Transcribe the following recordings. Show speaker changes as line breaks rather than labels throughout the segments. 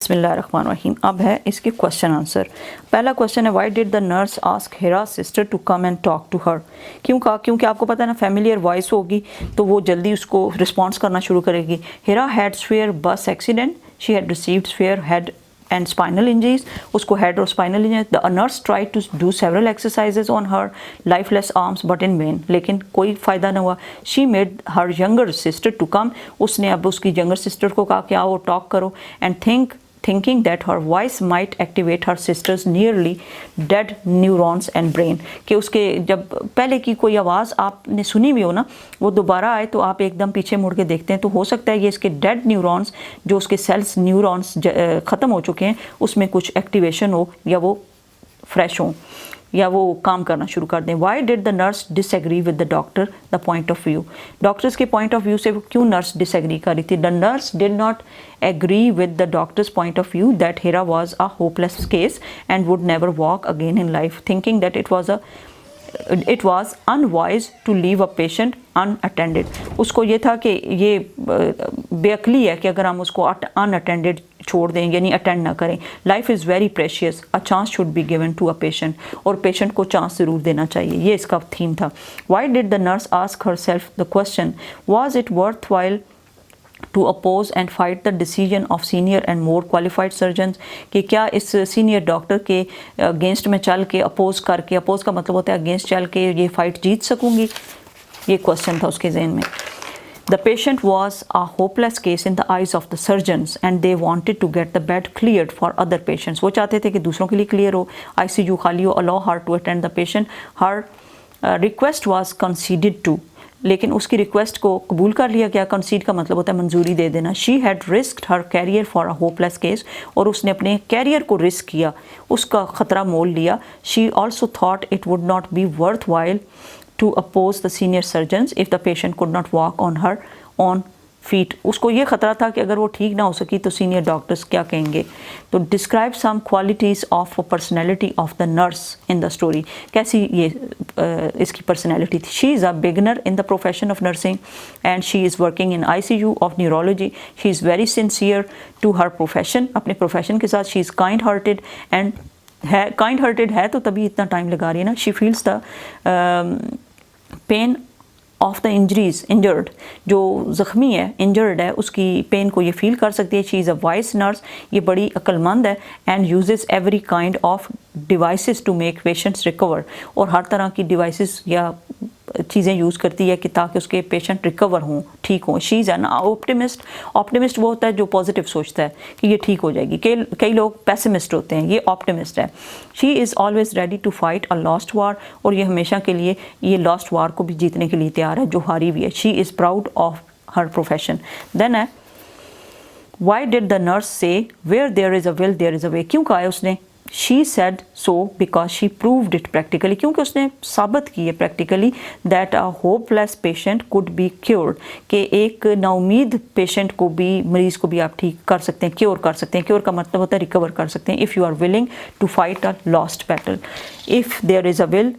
बिस्मिल्लाहिर्रहमानिर्रहीम। अब है इसके क्वेश्चन आंसर। पहला क्वेश्चन है, why did the nurse ask Hira sister to come and talk to her. क्यों कहा? क्योंकि आपको पता है ना, फैमिलियर वॉइस होगी तो वो जल्दी उसको रिस्पॉन्स करना शुरू करेगी। Hira had severe bus accident, she had received severe head and spinal injuries. उसको हेड और spinal injury. The nurse try to do several exercises on her lifeless arms but in vain, लेकिन कोई फ़ायदा ना हुआ। She made her younger sister to come, उसने अब उसकी यंगर सिस्टर को कहा कि आओ टॉक करो। And thinking that her voice might activate her sister's nearly dead neurons and brain, कि उसके जब पहले की कोई आवाज़ आपने सुनी भी हो ना, वो दोबारा आए तो आप एकदम पीछे मुड़ के देखते हैं तो हो सकता है ये इसके डेड न्यूरॉन्स, जो उसके सेल्स न्यूरॉन्स ख़त्म हो चुके हैं, उसमें कुछ एक्टिवेशन हो या वो फ्रेश हो या वो काम करना शुरू कर दें। Why did the nurse disagree with the doctor the point of view. Doctors के पॉइंट ऑफ व्यू से वो क्यों नर्स डिसएग्री कर रही थी? The nurse did not agree with the doctor's point of view that Hira was a hopeless case and would never walk again in life, thinking that it was unwise to leave a patient unattended. उसको ये था कि ये बेअक्ली है कि अगर हम उसको unattended छोड़ दें, यानी अटेंड ना करें। Life is very precious, a chance should be given to a patient, और पेशेंट को चांस ज़रूर देना चाहिए। ये इसका थीम था। Why did the nurse ask herself the question, was it worthwhile to oppose and fight the decision of senior and more qualified surgeons, कि क्या इस सीनियर डॉक्टर के अगेंस्ट में चल के अपोज करके, अपोज का मतलब होता है अगेंस्ट चल के ये फाइट जीत सकूंगी, ये क्वेश्चन था उसके जहन में। The patient was a hopeless case in the eyes of the surgeons and they wanted to get the bed cleared for other patients. वो चाहते थे कि दूसरों के लिए क्लियर हो, ICU खाली हो, allow her to attend the patient. Her request was conceded to. लेकिन उसकी रिक्वेस्ट को कबूल कर लिया गया। कंसीड का मतलब होता है मंजूरी दे देना। She had risked her career for a hopeless case, और उसने अपने कैरियर को रिस्क किया, उसका ख़तरा मोल लिया। She also thought it would not be worthwhile to oppose the senior surgeons if the patient could not walk on her on feet. उसको ये ख़तरा था कि अगर वो ठीक ना हो सकी तो सीनियर डॉक्टर्स क्या कहेंगे। तो describe some qualities of personality of the nurse in the story. कैसी ये इसकी पर्सनैलिटी थी? She is a beginner in the profession of nursing and she is working in ICU of neurology. She is very sincere to her profession, अपने profession के साथ। She is kind hearted and है, kind hearted है तो तभी इतना time लगा रही है ना। She feels the pain of the injured, जो ज़ख्मी है, इंजर्ड है, उसकी पेन को ये फील कर सकती है। She is a wise nurse, ये बड़ी अक्लमंद है। And uses every kind of devices to make patients recover, और हर तरह की डिवाइसेस या चीज़ें यूज़ करती है कि ताकि उसके पेशेंट रिकवर हों, ठीक हों। She is an optimist. Optimist वो होता है जो पॉजिटिव सोचता है कि ये ठीक हो जाएगी। कई लोग पेसिमिस्ट होते हैं, ये ऑप्टिमिस्ट है। She is always ready to fight a lost war, और ये हमेशा के लिए ये लॉस्ट वार को भी जीतने के लिए तैयार है जो हारी भी है। She is proud of her profession. Then है, why did the nurse say where there is a will there is a way. क्यों कहा है उसने? She said so because she proved it practically, क्योंकि उसने साबित की है practically that a hopeless patient could be cured, कि एक नाउमीद पेशेंट को भी, मरीज़ को भी आप ठीक कर सकते हैं, क्योर कर सकते हैं। क्योर का मतलब होता है रिकवर कर सकते हैं। If you are willing to fight a lost battle, if there is a will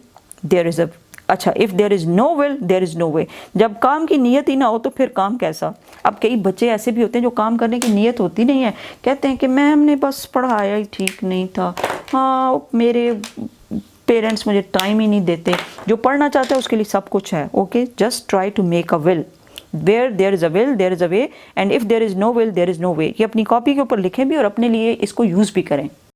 there is a अच्छा, if there is no will there is no way. जब काम की नीयत ही ना हो तो फिर काम कैसा? अब कई बच्चे ऐसे भी होते हैं जो काम करने की नीयत होती नहीं है, कहते हैं कि मैम ने बस पढ़ाया ही ठीक नहीं था, हाँ मेरे पेरेंट्स मुझे टाइम ही नहीं देते। जो पढ़ना चाहता है उसके लिए सब कुछ है। Okay, just try to make a will. Where there is a will there is a way, and if there is no will there is no way. ये अपनी कॉपी के ऊपर लिखें भी और अपने लिए इसको यूज़ भी करें।